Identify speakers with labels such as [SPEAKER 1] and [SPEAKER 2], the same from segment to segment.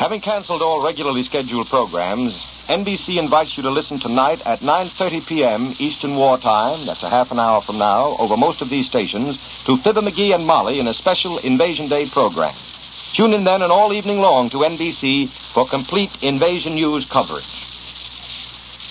[SPEAKER 1] Having canceled all regularly scheduled programs, NBC invites you to listen tonight at 9:30 p.m. Eastern Wartime, that's a half an hour from now, over most of these stations, to Fibber McGee and Molly in a special Invasion Day program. Tune in then and all evening long to NBC for complete invasion news coverage.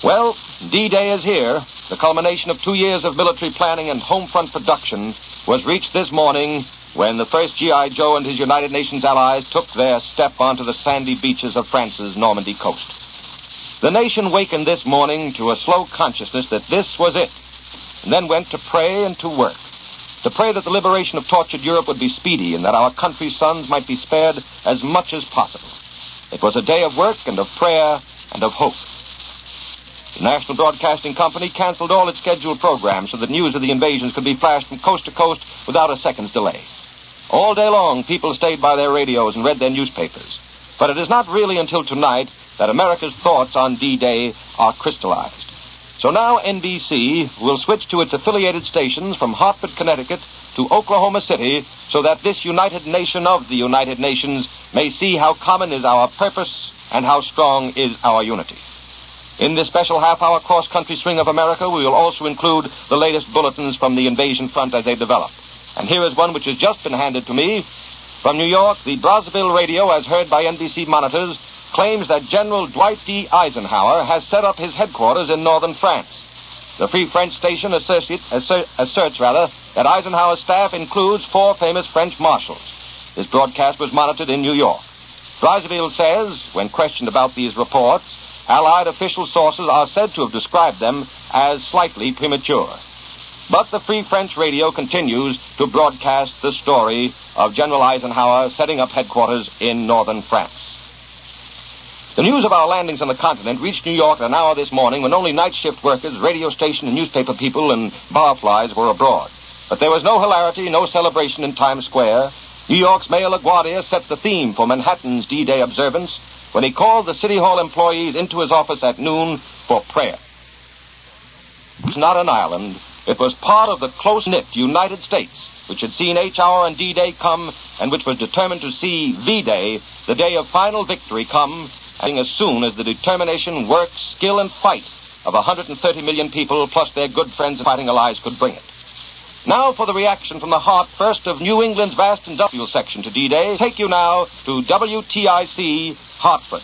[SPEAKER 1] Well, D-Day is here. The culmination of 2 years of military planning and home front production was reached this morning when the first G.I. Joe and his United Nations allies took their step onto the sandy beaches of France's Normandy coast. The nation wakened this morning to a slow consciousness that this was it, and then went to pray and to work. To pray that the liberation of tortured Europe would be speedy and that our country's sons might be spared as much as possible. It was a day of work and of prayer and of hope. The National Broadcasting Company canceled all its scheduled programs so that news of the invasions could be flashed from coast to coast without a second's delay. All day long, people stayed by their radios and read their newspapers. But it is not really until tonight that America's thoughts on D-Day are crystallized. So now NBC will switch to its affiliated stations from Hartford, Connecticut to Oklahoma City so that this United Nation of the United Nations may see how common is our purpose and how strong is our unity. In this special half-hour cross-country swing of America, we will also include the latest bulletins from the invasion front as they develop. And here is one which has just been handed to me. From New York, the Brazzaville radio, as heard by NBC monitors, claims that General Dwight D. Eisenhower has set up his headquarters in northern France. The Free French station asserts that Eisenhower's staff includes 4 famous French marshals. This broadcast was monitored in New York. Brazzaville says, when questioned about these reports, Allied official sources are said to have described them as slightly premature. But the Free French radio continues to broadcast the story of General Eisenhower setting up headquarters in northern France. The news of our landings on the continent reached New York at an hour this morning when only night shift workers, radio station and newspaper people and barflies were abroad. But there was no hilarity, no celebration in Times Square. New York's Mayor LaGuardia set the theme for Manhattan's D-Day observance when he called the City Hall employees into his office at noon for prayer. It was not an island. It was part of the close-knit United States, which had seen H-Hour and D-Day come, and which was determined to see V-Day, the day of final victory, come, and as soon as the determination, work, skill, and fight of 130 million people, plus their good friends and fighting allies, could bring it. Now for the reaction from the heart first of New England's vast industrial section to D-Day. Take you now to WTIC Hartford.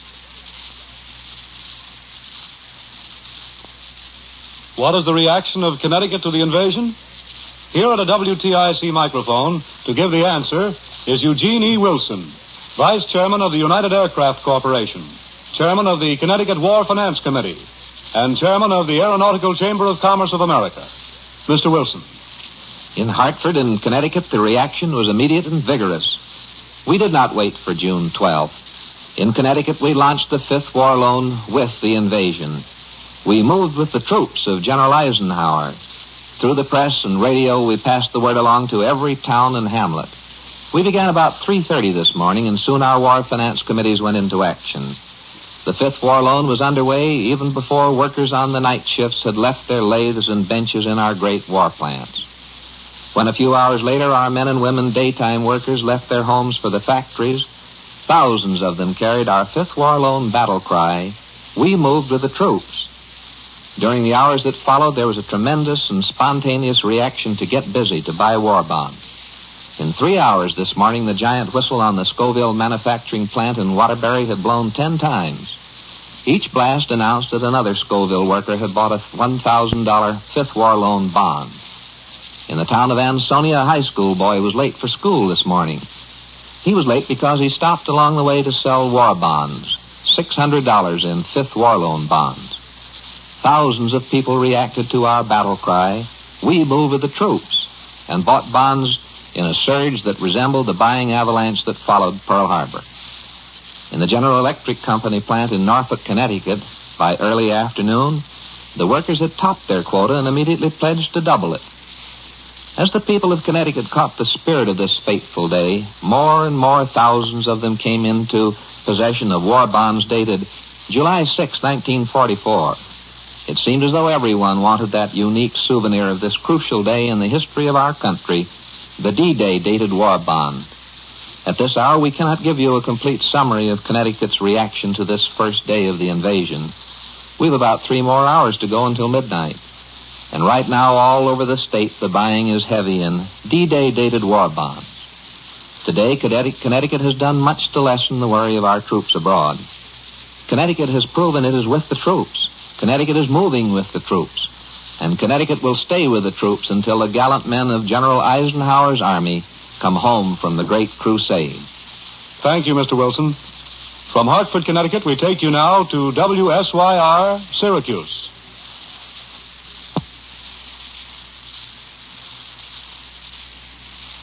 [SPEAKER 2] What is the reaction of Connecticut to the invasion? Here at a WTIC microphone to give the answer is Eugene E. Wilson, Vice Chairman of the United Aircraft Corporation, Chairman of the Connecticut War Finance Committee, and Chairman of the Aeronautical Chamber of Commerce of America. Mr. Wilson.
[SPEAKER 3] In Hartford and Connecticut, the reaction was immediate and vigorous. We did not wait for June 12th. In Connecticut, we launched the Fifth War Loan with the invasion. We moved with the troops of General Eisenhower. Through the press and radio, we passed the word along to every town and hamlet. We began about 3:30 this morning, and soon our War Finance Committees went into action. The Fifth War Loan was underway even before workers on the night shifts had left their lathes and benches in our great war plants. When a few hours later our men and women daytime workers left their homes for the factories, thousands of them carried our Fifth War Loan battle cry, "We moved with the troops." During the hours that followed, there was a tremendous and spontaneous reaction to get busy, to buy war bonds. In 3 hours this morning, the giant whistle on the Scoville manufacturing plant in Waterbury had blown 10 times. Each blast announced that another Scoville worker had bought a $1,000 Fifth War Loan bond. In the town of Ansonia, a high school boy was late for school this morning. He was late because he stopped along the way to sell war bonds, $600 in Fifth War Loan bonds. Thousands of people reacted to our battle cry, "We move with the troops," and bought bonds in a surge that resembled the buying avalanche that followed Pearl Harbor. In the General Electric Company plant in Norfolk, Connecticut, by early afternoon, the workers had topped their quota and immediately pledged to double it. As the people of Connecticut caught the spirit of this fateful day, more and more thousands of them came into possession of war bonds dated July 6, 1944. It seemed as though everyone wanted that unique souvenir of this crucial day in the history of our country, the D-Day dated war bond. At this hour, we cannot give you a complete summary of Connecticut's reaction to this first day of the invasion. We've about 3 more hours to go until midnight. And right now, all over the state, the buying is heavy in D-Day dated war bonds. Today, Connecticut has done much to lessen the worry of our troops abroad. Connecticut has proven it is with the troops. Connecticut is moving with the troops. And Connecticut will stay with the troops until the gallant men of General Eisenhower's army come home from the Great Crusade.
[SPEAKER 2] Thank you, Mr. Wilson. From Hartford, Connecticut, we take you now to WSYR, Syracuse.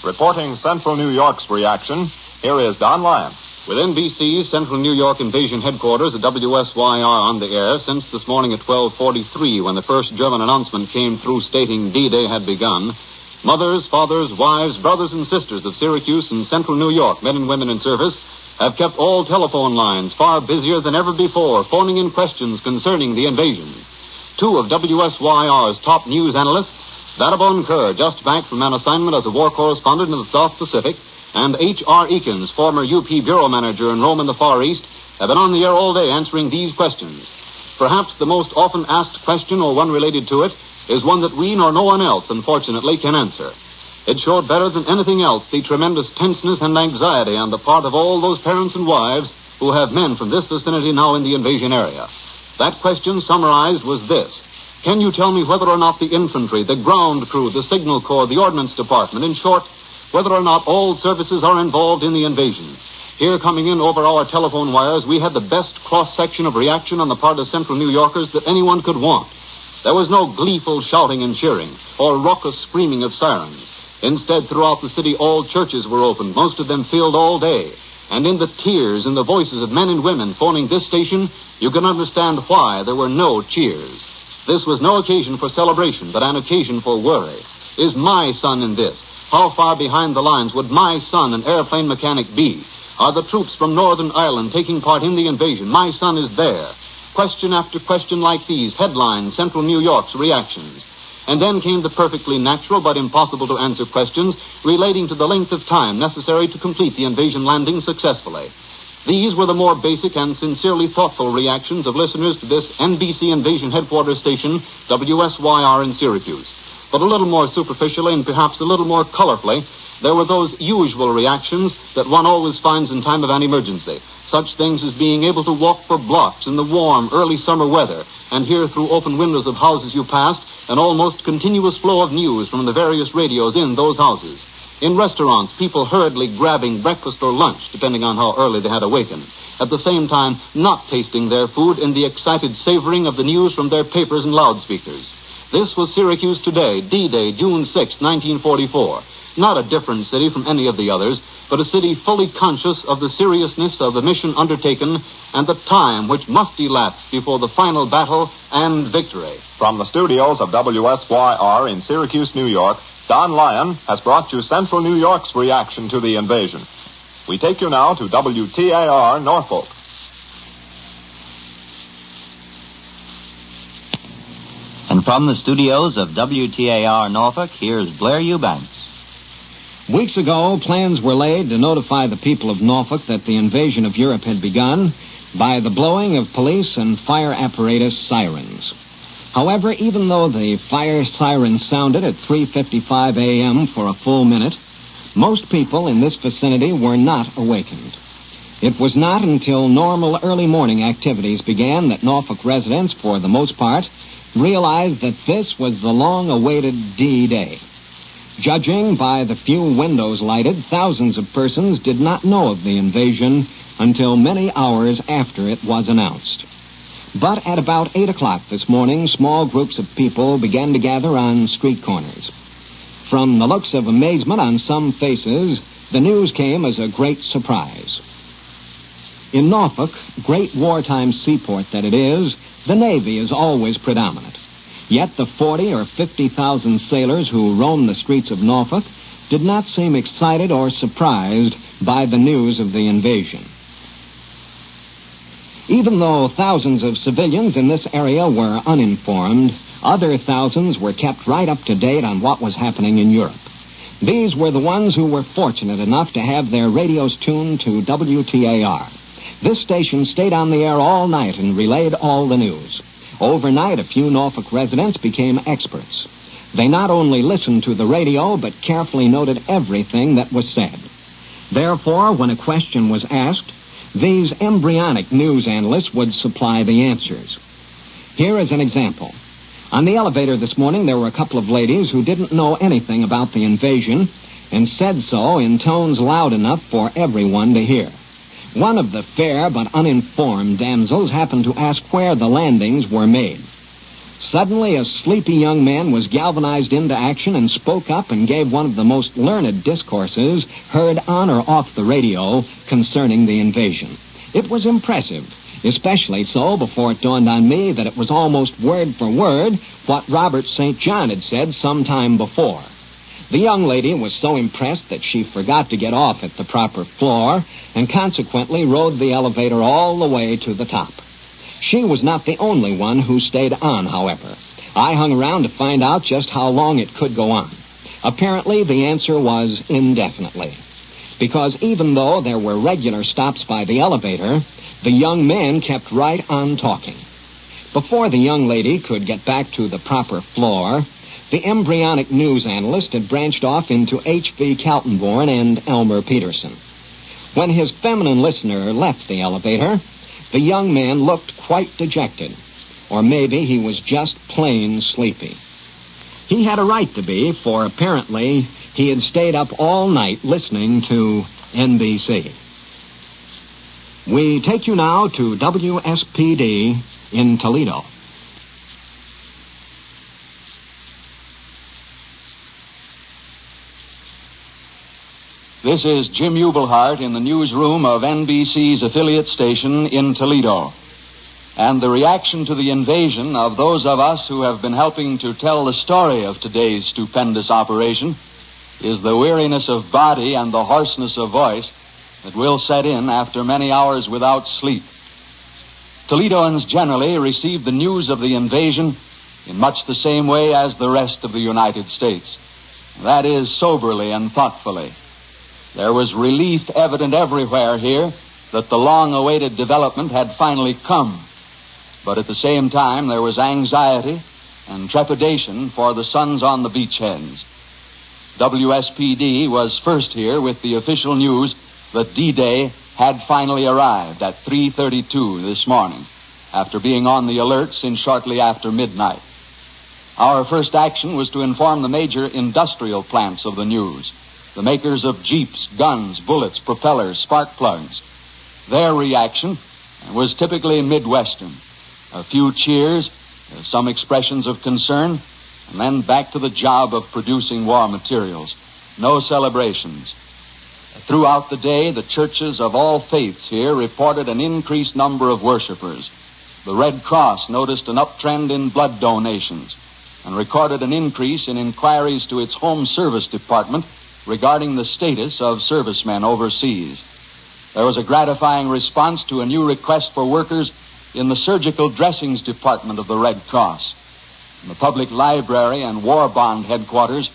[SPEAKER 4] Reporting Central New York's reaction, here is Don Lyon.
[SPEAKER 5] With NBC's Central New York Invasion Headquarters at WSYR on the air since this morning at 12:43 when the first German announcement came through stating D-Day had begun, mothers, fathers, wives, brothers, and sisters of Syracuse and Central New York, men and women in service, have kept all telephone lines far busier than ever before, phoning in questions concerning the invasion. 2 of WSYR's top news analysts, Barabon Kerr, just back from an assignment as a war correspondent in the South Pacific, and H.R. Eakins, former UP bureau manager in Rome and the Far East, have been on the air all day answering these questions. Perhaps the most often asked question, or one related to it, is one that we nor no one else, unfortunately, can answer. It showed better than anything else the tremendous tenseness and anxiety on the part of all those parents and wives who have men from this vicinity now in the invasion area. That question, summarized, was this: can you tell me whether or not the infantry, the ground crew, the signal corps, the ordnance department, in short, whether or not all services are involved in the invasion? Here, coming in over our telephone wires, we had the best cross-section of reaction on the part of Central New Yorkers that anyone could want. There was no gleeful shouting and cheering, or raucous screaming of sirens. Instead, throughout the city, all churches were opened, most of them filled all day. And in the tears and the voices of men and women phoning this station, you can understand why there were no cheers. This was no occasion for celebration, but an occasion for worry. Is my son in this? How far behind the lines would my son, an airplane mechanic, be? Are the troops from Northern Ireland taking part in the invasion? My son is there. Question after question like these, headlines, Central New York's reactions. And then came the perfectly natural but impossible to answer questions relating to the length of time necessary to complete the invasion landing successfully. These were the more basic and sincerely thoughtful reactions of listeners to this NBC Invasion Headquarters station, WSYR in Syracuse. But a little more superficially and perhaps a little more colorfully, there were those usual reactions that one always finds in time of an emergency. Such things as being able to walk for blocks in the warm, early summer weather and hear through open windows of houses you passed an almost continuous flow of news from the various radios in those houses. In restaurants, people hurriedly grabbing breakfast or lunch, depending on how early they had awakened. At the same time, not tasting their food in the excited savoring of the news from their papers and loudspeakers. This was Syracuse today, D-Day, June 6, 1944. Not a different city from any of the others, but a city fully conscious of the seriousness of the mission undertaken and the time which must elapse before the final battle and victory.
[SPEAKER 4] From the studios of WSYR in Syracuse, New York, Don Lyon has brought you Central New York's reaction to the invasion. We take you now to WTAR Norfolk.
[SPEAKER 6] And from the studios of WTAR Norfolk, here's Blair Eubanks.
[SPEAKER 7] Weeks ago, plans were laid to notify the people of Norfolk that the invasion of Europe had begun by the blowing of police and fire apparatus sirens. However, even though the fire sirens sounded at 3:55 a.m. for a full minute, most people in this vicinity were not awakened. It was not until normal early morning activities began that Norfolk residents, for the most part, realized that this was the long-awaited D-Day. Judging by the few windows lighted, thousands of persons did not know of the invasion until many hours after it was announced. But at about 8 o'clock this morning, small groups of people began to gather on street corners. From the looks of amazement on some faces, the news came as a great surprise. In Norfolk, great wartime seaport that it is, the Navy is always predominant. Yet the 40 or 50,000 sailors who roam the streets of Norfolk did not seem excited or surprised by the news of the invasion. Even though thousands of civilians in this area were uninformed, other thousands were kept right up to date on what was happening in Europe. These were the ones who were fortunate enough to have their radios tuned to WTAR. This station stayed on the air all night and relayed all the news. Overnight, a few Norfolk residents became experts. They not only listened to the radio, but carefully noted everything that was said. Therefore, when a question was asked, these embryonic news analysts would supply the answers. Here is an example. On the elevator this morning, there were a couple of ladies who didn't know anything about the invasion and said so in tones loud enough for everyone to hear. One of the fair but uninformed damsels happened to ask where the landings were made. Suddenly, a sleepy young man was galvanized into action and spoke up and gave one of the most learned discourses heard on or off the radio concerning the invasion. It was impressive, especially so before it dawned on me that it was almost word for word what Robert St. John had said some time before. The young lady was so impressed that she forgot to get off at the proper floor and consequently rode the elevator all the way to the top. She was not the only one who stayed on, however. I hung around to find out just how long it could go on. Apparently, the answer was indefinitely. Because even though there were regular stops by the elevator, the young man kept right on talking. Before the young lady could get back to the proper floor, the embryonic news analyst had branched off into H.V. Kaltenborn and Elmer Peterson. When his feminine listener left the elevator, the young man looked quite dejected, or maybe he was just plain sleepy. He had a right to be, for apparently he had stayed up all night listening to NBC. We take you now to WSPD in Toledo.
[SPEAKER 5] This is Jim Ubelhart in the newsroom of NBC's affiliate station in Toledo. And the reaction to the invasion of those of us who have been helping to tell the story of today's stupendous operation is the weariness of body and the hoarseness of voice that will set in after many hours without sleep. Toledoans generally receive the news of the invasion in much the same way as the rest of the United States. That is, soberly and thoughtfully. There was relief evident everywhere here that the long-awaited development had finally come. But at the same time, there was anxiety and trepidation for the sons on the beachheads. WSPD was first here with the official news that D-Day had finally arrived at 3:32 this morning, after being on the alert since shortly after midnight. Our first action was to inform the major industrial plants of the news, the makers of jeeps, guns, bullets, propellers, spark plugs. Their reaction was typically Midwestern. A few cheers, some expressions of concern, and then back to the job of producing war materials. No celebrations. Throughout the day, the churches of all faiths here reported an increased number of worshipers. The Red Cross noticed an uptrend in blood donations and recorded an increase in inquiries to its home service department regarding the status of servicemen overseas. There was a gratifying response to a new request for workers in the surgical dressings department of the Red Cross. And the public library and war bond headquarters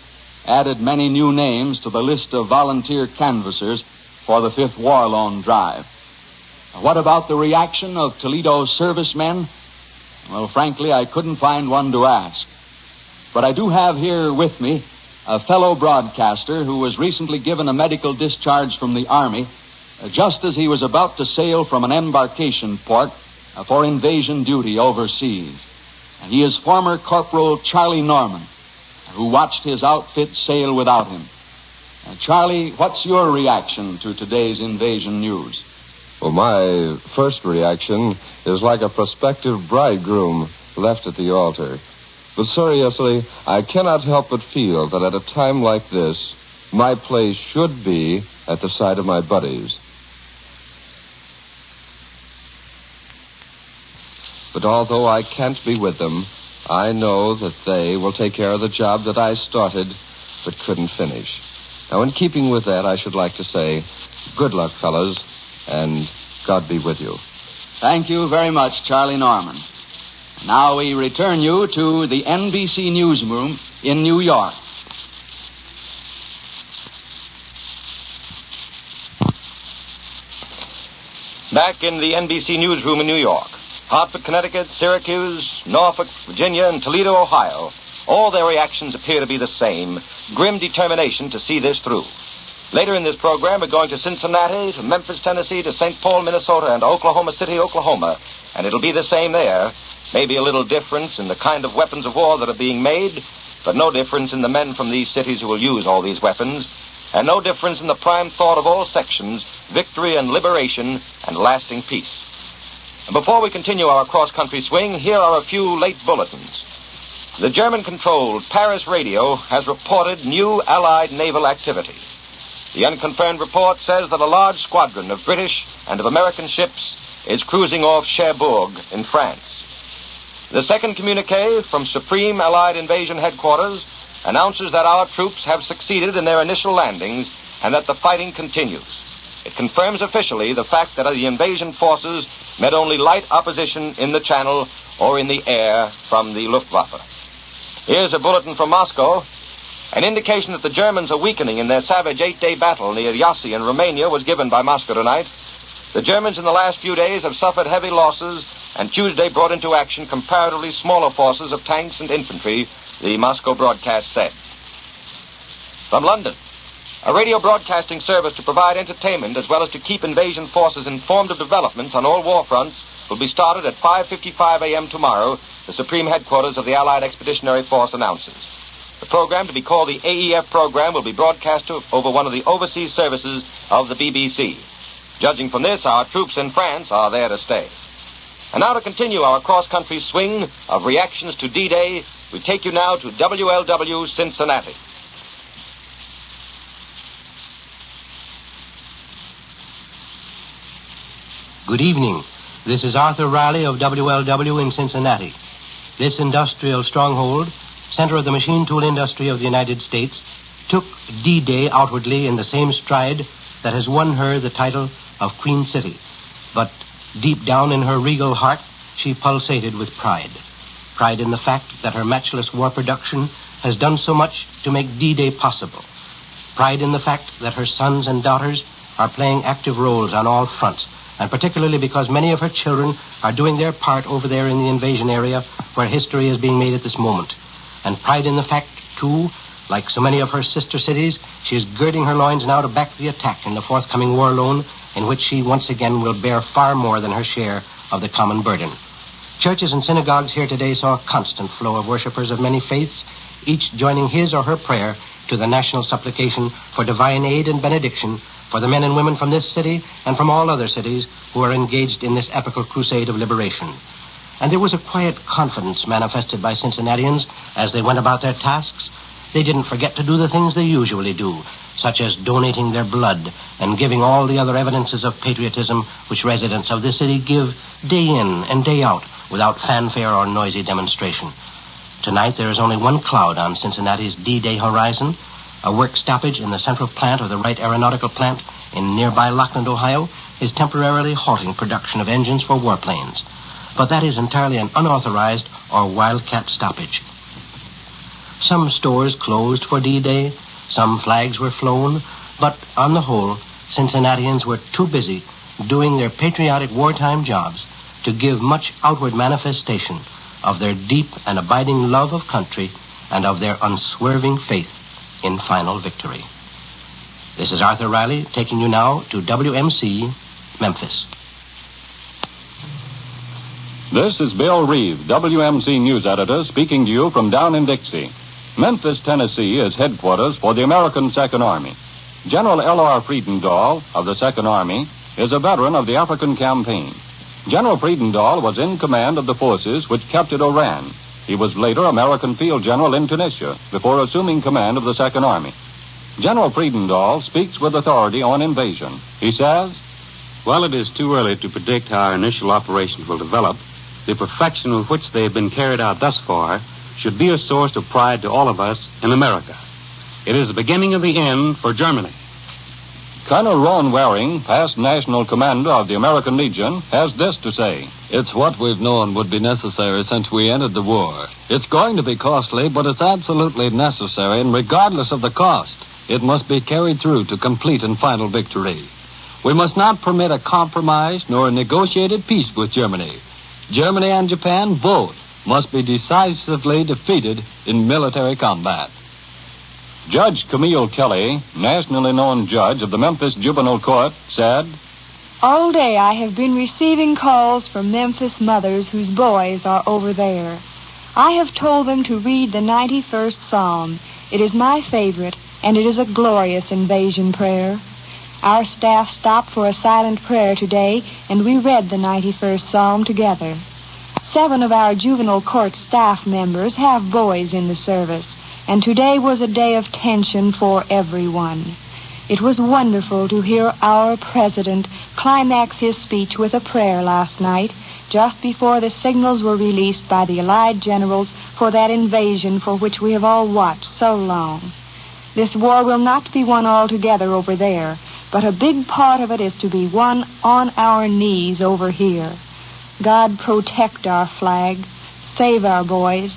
[SPEAKER 5] added many new names to the list of volunteer canvassers for the 5th War Loan Drive. What about the reaction of Toledo servicemen? Well, frankly, I couldn't find one to ask. But I do have here with me a fellow broadcaster who was recently given a medical discharge from the Army just as he was about to sail from an embarkation port for invasion duty overseas. And he is former Corporal Charlie Norman, who watched his outfit sail without him. Charlie, what's your reaction to today's invasion news?
[SPEAKER 8] Well, my first reaction is like a prospective bridegroom left at the altar. But seriously, I cannot help but feel that at a time like this, my place should be at the side of my buddies. But although I can't be with them, I know that they will take care of the job that I started but couldn't finish. Now, in keeping with that, I should like to say, good luck, fellas, and God be with you.
[SPEAKER 5] Thank you very much, Charlie Norman. Now we return you to the NBC newsroom in New York.
[SPEAKER 1] Back in the NBC newsroom in New York, Hartford, Connecticut, Syracuse, Norfolk, Virginia, and Toledo, Ohio, all their reactions appear to be the same, grim determination to see this through. Later in this program, we're going to Cincinnati, to Memphis, Tennessee, to St. Paul, Minnesota, and Oklahoma City, Oklahoma, and it'll be the same there. Maybe a little difference in the kind of weapons of war that are being made, but no difference in the men from these cities who will use all these weapons, and no difference in the prime thought of all sections, victory and liberation and lasting peace. And before we continue our cross-country swing, here are a few late bulletins. The German-controlled Paris radio has reported new Allied naval activity. The unconfirmed report says that a large squadron of British and of American ships is cruising off Cherbourg in France. The second communiqué from Supreme Allied Invasion Headquarters announces that our troops have succeeded in their initial landings and that the fighting continues. It confirms officially the fact that the invasion forces met only light opposition in the Channel or in the air from the Luftwaffe. Here's a bulletin from Moscow. An indication that the Germans are weakening in their savage 8-day battle near Iasi in Romania was given by Moscow tonight. The Germans in the last few days have suffered heavy losses, and Tuesday brought into action comparatively smaller forces of tanks and infantry, the Moscow broadcast said. From London, a radio broadcasting service to provide entertainment as well as to keep invasion forces informed of developments on all war fronts will be started at 5:55 a.m. tomorrow, the Supreme Headquarters of the Allied Expeditionary Force announces. The program, to be called the AEF program, will be broadcast over one of the overseas services of the BBC. Judging from this, our troops in France are there to stay. And now to continue our cross-country swing of reactions to D-Day, we take you now to WLW Cincinnati.
[SPEAKER 9] Good evening. This is Arthur Riley of WLW in Cincinnati. This industrial stronghold, center of the machine tool industry of the United States, took D-Day outwardly in the same stride that has won her the title of Queen City. But deep down in her regal heart, she pulsated with pride. Pride in the fact that her matchless war production has done so much to make D-Day possible. Pride in the fact that her sons and daughters are playing active roles on all fronts, and particularly because many of her children are doing their part over there in the invasion area where history is being made at this moment. And pride in the fact, too, like so many of her sister cities, she is girding her loins now to back the attack in the forthcoming war loan, in which she once again will bear far more than her share of the common burden. Churches and synagogues here today saw a constant flow of worshipers of many faiths, each joining his or her prayer to the national supplication for divine aid and benediction for the men and women from this city and from all other cities who are engaged in this epical crusade of liberation. And there was a quiet confidence manifested by Cincinnatians as they went about their tasks. They didn't forget to do the things they usually do, such as donating their blood and giving all the other evidences of patriotism which residents of this city give day in and day out without fanfare or noisy demonstration. Tonight there is only one cloud on Cincinnati's D-Day horizon. A work stoppage in the central plant of the Wright Aeronautical Plant in nearby Lockland, Ohio, is temporarily halting production of engines for warplanes. But that is entirely an unauthorized or wildcat stoppage. Some stores closed for D-Day, some flags were flown, but on the whole, Cincinnatians were too busy doing their patriotic wartime jobs to give much outward manifestation of their deep and abiding love of country and of their unswerving faith in final victory. This is Arthur Riley taking you now to WMC, Memphis.
[SPEAKER 2] This is Bill Reeve, WMC News Editor, speaking to you from down in Dixie. Memphis, Tennessee is headquarters for the American Second Army. General L.R. Friedendahl of the Second Army is a veteran of the African campaign. General Friedendahl was in command of the forces which captured Oran. He was later American Field General in Tunisia before assuming command of the Second Army. General Friedendahl speaks with authority on invasion. He says,
[SPEAKER 5] While it is too early to predict how our initial operations will develop, the perfection with which they have been carried out thus far should be a source of pride to all of us in America. It is the beginning of the end for Germany.
[SPEAKER 2] Colonel Ron Waring, past National Commander of the American Legion, has this to say.
[SPEAKER 10] It's what we've known would be necessary since we entered the war. It's going to be costly, but it's absolutely necessary, and regardless of the cost, it must be carried through to complete and final victory. We must not permit a compromise nor a negotiated peace with Germany. Germany and Japan both must be decisively defeated in military combat.
[SPEAKER 5] Judge Camille Kelly, nationally known judge of the Memphis Juvenile Court, said,
[SPEAKER 11] "All day I have been receiving calls from Memphis mothers whose boys are over there. I have told them to read the 91st Psalm. It is my favorite, and it is a glorious invasion prayer. Our staff stopped for a silent prayer today, and we read the 91st Psalm together. 7 of our juvenile court staff members have boys in the service, and today was a day of tension for everyone. It was wonderful to hear our president climax his speech with a prayer last night, just before the signals were released by the Allied generals for that invasion for which we have all watched so long. This war will not be won altogether over there, but a big part of it is to be won on our knees over here. God protect our flag, save our boys,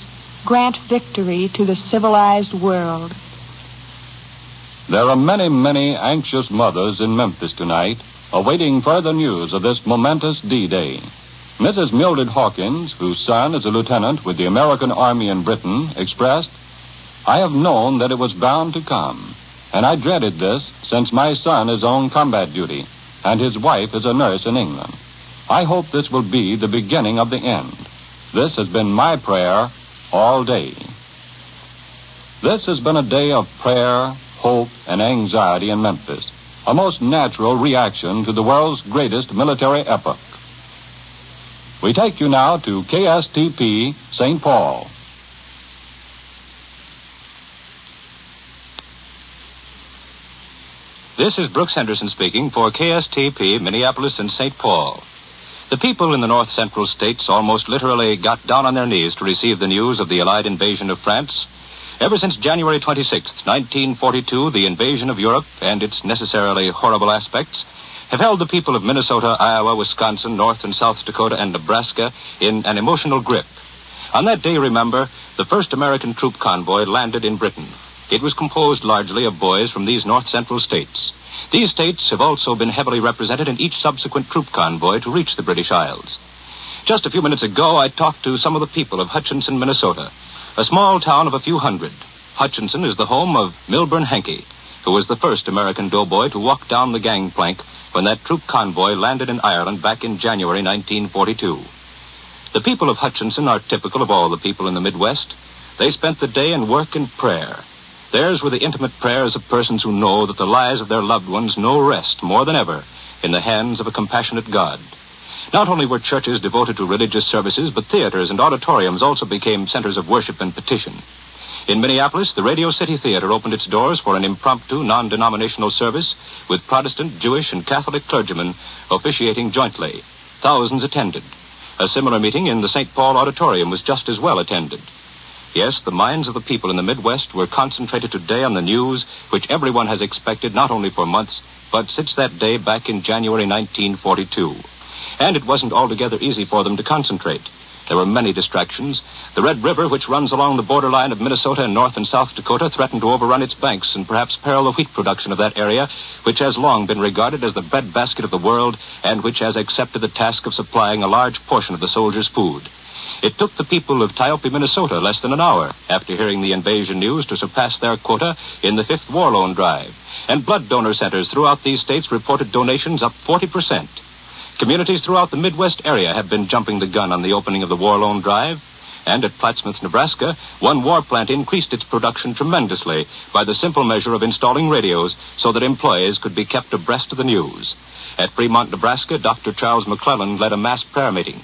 [SPEAKER 11] grant victory to the civilized world."
[SPEAKER 5] There are many, many anxious mothers in Memphis tonight, awaiting further news of this momentous D-Day. Mrs. Mildred Hawkins, whose son is a lieutenant with the American Army in Britain, expressed, "I have known that it was bound to come, and I dreaded this since my son is on combat duty, and his wife is a nurse in England. I hope this will be the beginning of the end. This has been my prayer all day." This has been a day of prayer, hope, and anxiety in Memphis, a most natural reaction to the world's greatest military epoch. We take you now to KSTP, St. Paul.
[SPEAKER 12] This is Brooks Henderson speaking for KSTP, Minneapolis and St. Paul. The people in the north central states almost literally got down on their knees to receive the news of the Allied invasion of France. Ever since January 26th, 1942, the invasion of Europe and its necessarily horrible aspects have held the people of Minnesota, Iowa, Wisconsin, North and South Dakota, and Nebraska in an emotional grip. On that day, remember, the first American troop convoy landed in Britain. It was composed largely of boys from these north central states. These states have also been heavily represented in each subsequent troop convoy to reach the British Isles. Just a few minutes ago, I talked to some of the people of Hutchinson, Minnesota, a small town of a few hundred. Hutchinson is the home of Milburn Hankey, who was the first American doughboy to walk down the gangplank when that troop convoy landed in Ireland back in January 1942. The people of Hutchinson are typical of all the people in the Midwest. They spent the day in work and prayer. Theirs were the intimate prayers of persons who know that the lives of their loved ones know rest more than ever in the hands of a compassionate God. Not only were churches devoted to religious services, but theaters and auditoriums also became centers of worship and petition. In Minneapolis, the Radio City Theater opened its doors for an impromptu, non-denominational service with Protestant, Jewish, and Catholic clergymen officiating jointly. Thousands attended. A similar meeting in the St. Paul Auditorium was just as well attended. Yes, the minds of the people in the Midwest were concentrated today on the news which everyone has expected not only for months, but since that day back in January 1942. And it wasn't altogether easy for them to concentrate. There were many distractions. The Red River, which runs along the borderline of Minnesota and North and South Dakota, threatened to overrun its banks and perhaps peril the wheat production of that area, which has long been regarded as the breadbasket of the world and which has accepted the task of supplying a large portion of the soldiers' food. It took the people of Tyopie, Minnesota, less than an hour after hearing the invasion news to surpass their quota in the 5th War Loan Drive. And blood donor centers throughout these states reported donations up 40%. Communities throughout the Midwest area have been jumping the gun on the opening of the War Loan Drive. And at Plattsmouth, Nebraska, one war plant increased its production tremendously by the simple measure of installing radios so that employees could be kept abreast of the news. At Fremont, Nebraska, Dr. Charles McClellan led a mass prayer meeting.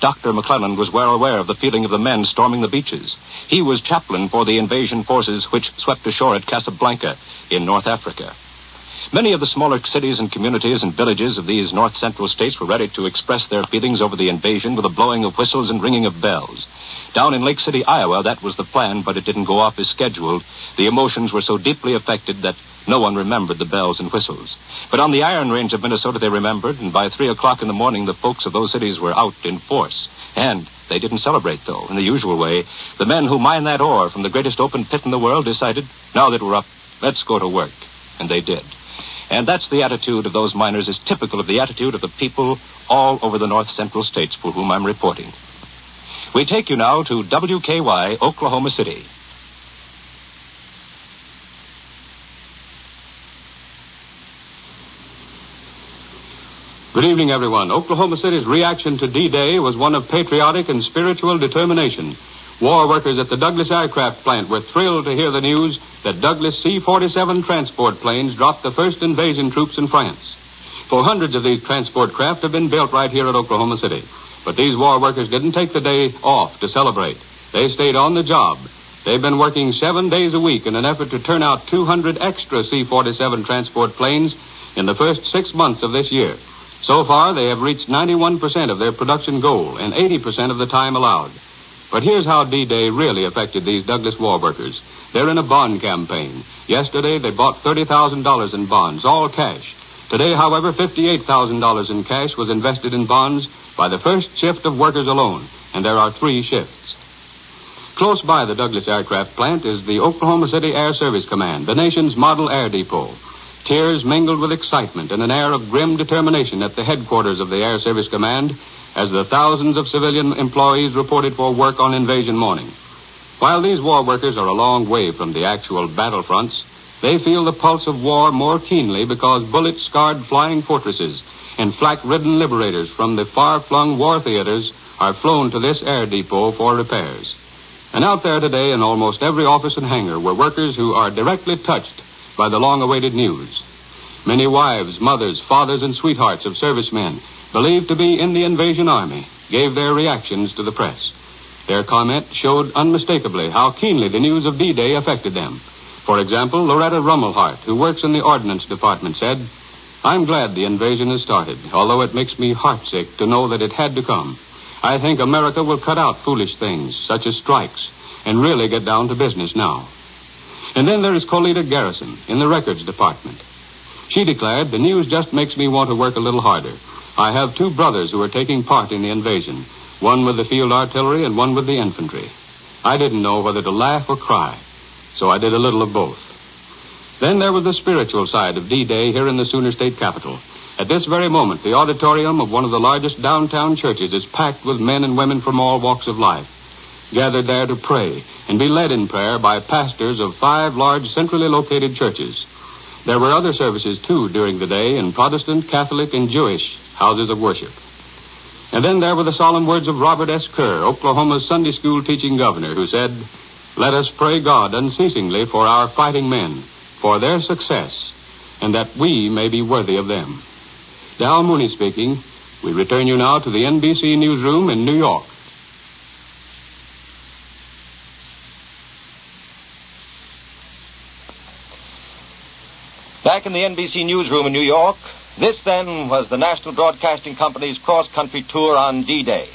[SPEAKER 12] Dr. McClellan was well aware of the feeling of the men storming the beaches. He was chaplain for the invasion forces which swept ashore at Casablanca in North Africa. Many of the smaller cities and communities and villages of these north central states were ready to express their feelings over the invasion with a blowing of whistles and ringing of bells. Down in Lake City, Iowa, that was the plan, but it didn't go off as scheduled. The emotions were so deeply affected that no one remembered the bells and whistles. But on the Iron Range of Minnesota, they remembered, and by 3 o'clock in the morning, the folks of those cities were out in force. And they didn't celebrate, though, in the usual way. The men who mine that ore from the greatest open pit in the world decided, now that we're up, let's go to work. And they did. And that's the attitude of those miners is typical of the attitude of the people all over the north central states for whom I'm reporting. We take you now to WKY, Oklahoma City.
[SPEAKER 5] Good evening, everyone. Oklahoma City's reaction to D-Day was one of patriotic and spiritual determination. War workers at the Douglas Aircraft Plant were thrilled to hear the news that Douglas C-47 transport planes dropped the first invasion troops in France. For hundreds of these transport craft have been built right here at Oklahoma City. But these war workers didn't take the day off to celebrate. They stayed on the job. They've been working 7 days a week in an effort to turn out 200 extra C-47 transport planes in the first 6 months of this year. So far, they have reached 91% of their production goal and 80% of the time allowed. But here's how D-Day really affected these Douglas war workers. They're in a bond campaign. Yesterday, they bought $30,000 in bonds, all cash. Today, however, $58,000 in cash was invested in bonds by the first shift of workers alone, and there are 3 shifts. Close by the Douglas Aircraft Plant is the Oklahoma City Air Service Command, the nation's model air depot. Tears mingled with excitement and an air of grim determination at the headquarters of the Air Service Command as the thousands of civilian employees reported for work on invasion morning. While these war workers are a long way from the actual battlefronts, they feel the pulse of war more keenly because bullet-scarred flying fortresses and flak-ridden liberators from the far-flung war theaters are flown to this air depot for repairs. And out there today in almost every office and hangar were workers who are directly touched by the long-awaited news. Many wives, mothers, fathers, and sweethearts of servicemen believed to be in the invasion army gave their reactions to the press. Their comment showed unmistakably how keenly the news of D-Day affected them. For example, Loretta Rummelhart, who works in the Ordnance Department, said, "I'm glad the invasion has started, although it makes me heartsick to know that it had to come. I think America will cut out foolish things, such as strikes, and really get down to business now." And then there is Colita Garrison in the Records Department. She declared, "The news just makes me want to work a little harder. I have 2 brothers who are taking part in the invasion, one with the field artillery and one with the infantry. I didn't know whether to laugh or cry, so I did a little of both." Then there was the spiritual side of D-Day here in the Sooner State Capitol. At this very moment, the auditorium of one of the largest downtown churches is packed with men and women from all walks of life, gathered there to pray and be led in prayer by pastors of 5 large centrally located churches. There were other services, too, during the day in Protestant, Catholic, and Jewish houses of worship. And then there were the solemn words of Robert S. Kerr, Oklahoma's Sunday school teaching governor, who said, "Let us pray God unceasingly for our fighting men, for their success, and that we may be worthy of them." Dal Mooney speaking. We return you now to the NBC newsroom in New York.
[SPEAKER 1] Back in the NBC newsroom in New York, this then was the National Broadcasting Company's cross-country tour on D-Day,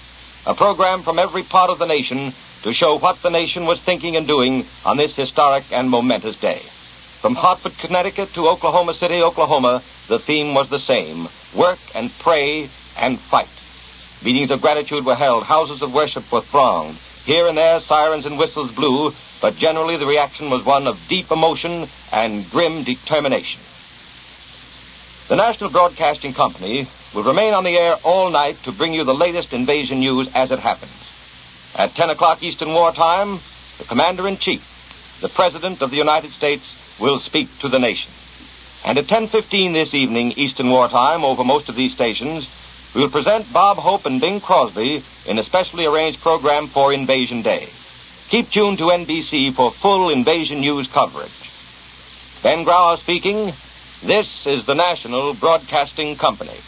[SPEAKER 1] a program from every part of the nation to show what the nation was thinking and doing on this historic and momentous day. From Hartford, Connecticut to Oklahoma City, Oklahoma, the theme was the same: work and pray and fight. Meetings of gratitude were held, houses of worship were thronged. Here and there, sirens and whistles blew, but generally the reaction was one of deep emotion and grim determination. The National Broadcasting Company will remain on the air all night to bring you the latest invasion news as it happens. At 10 o'clock Eastern Wartime, the Commander-in-Chief, the President of the United States, will speak to the nation. And at 10:15 this evening Eastern Wartime, over most of these stations, we will present Bob Hope and Bing Crosby in a specially arranged program for Invasion Day. Keep tuned to NBC for full invasion news coverage. Ben Grauer speaking. This is the National Broadcasting Company.